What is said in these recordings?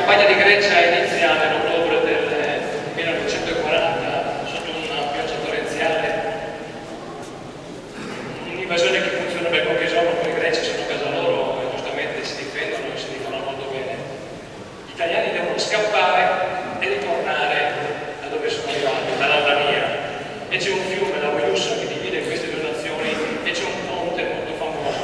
campagna di Grecia è iniziata nell'ottobre del 1940 sotto una pioggia torrenziale, un'invasione che funziona per qualche giorno, poi i greci sono a casa loro e giustamente si difendono e si difendono molto bene. Gli italiani devono scappare e ritornare da dove sono arrivati, dall'Albania. E c'è un fiume, la Voiussa, che divide queste due nazioni, e c'è un ponte molto famoso,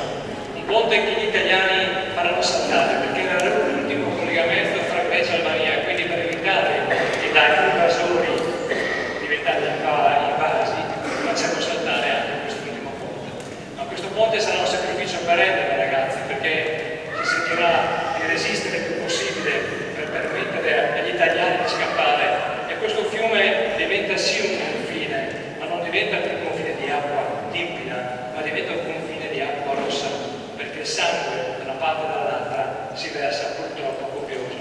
un ponte che gli italiani faranno saltare perché era l'ultimo collegamento tra Grecia e Albania, quindi per evitare che dagli invasori diventati invasi facciamo saltare anche quest'ultimo ponte. Ma questo ponte sarà un sacrificio perenne per i ragazzi, perché si sentirà di resistere il più possibile per permettere agli italiani di scappare, e questo fiume diventa sì un confine, ma non diventa più un confine di acqua limpida, ma diventa un confine di acqua rossa, perché il sangue da una parte e dall'altra si versa purtroppo copioso.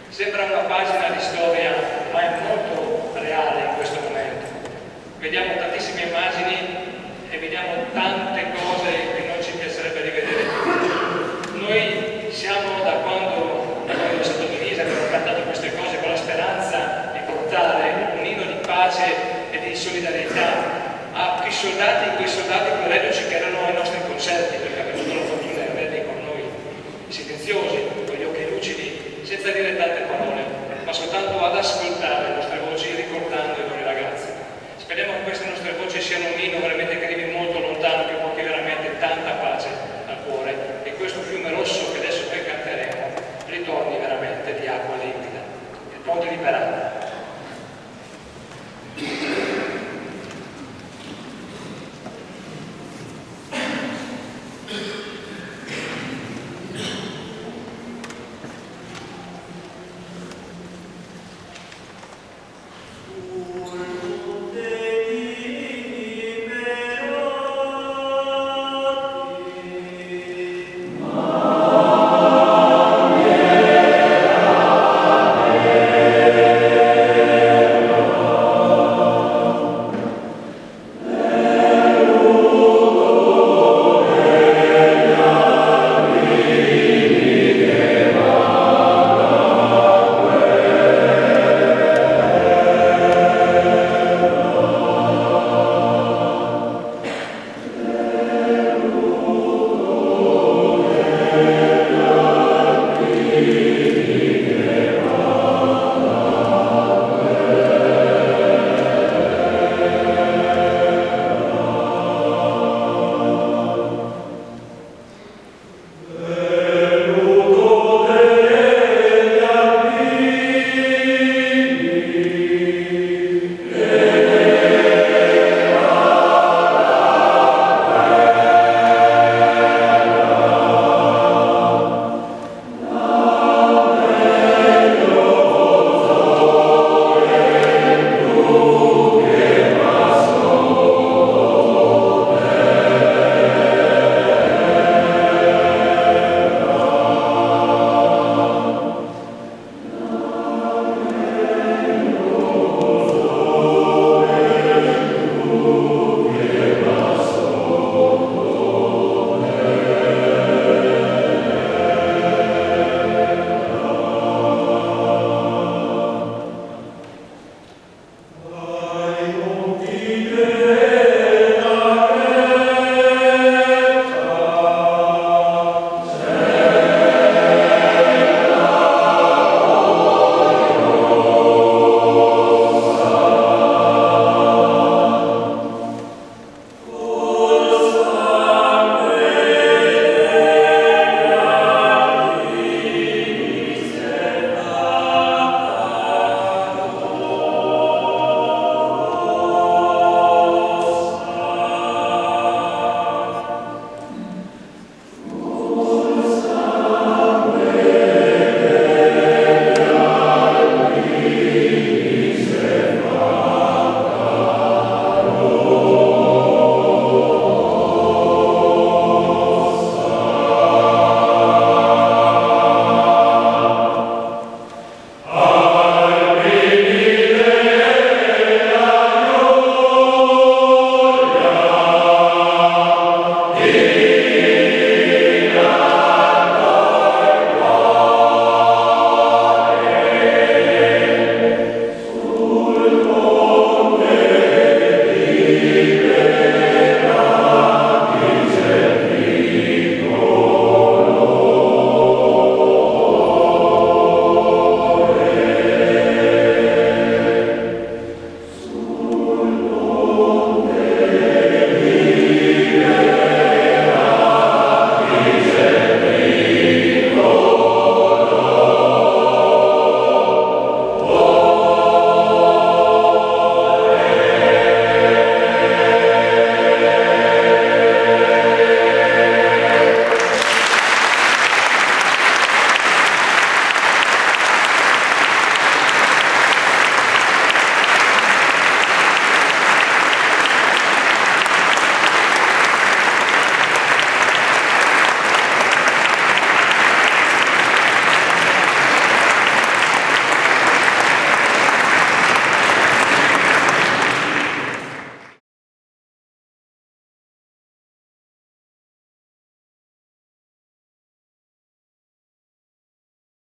Sembra una pagina di storia, ma è molto reale in questo momento. Vediamo tantissime immagini e vediamo tante cose che non ci piacerebbe rivedere più. Noi siamo da quando è stato Denise, abbiamo cantato queste cose con la speranza di portare un inno di pace e di solidarietà a quei soldati reduci che erano ai nostri concerti, perché abbiamo avuto la fortuna di averli con noi, silenziosi, con gli occhi lucidi, senza dire tante parole, ma soltanto ad ascoltare le nostre voci, ricordando i loro ragazzi. Speriamo che queste nostre voci siano un inno veramente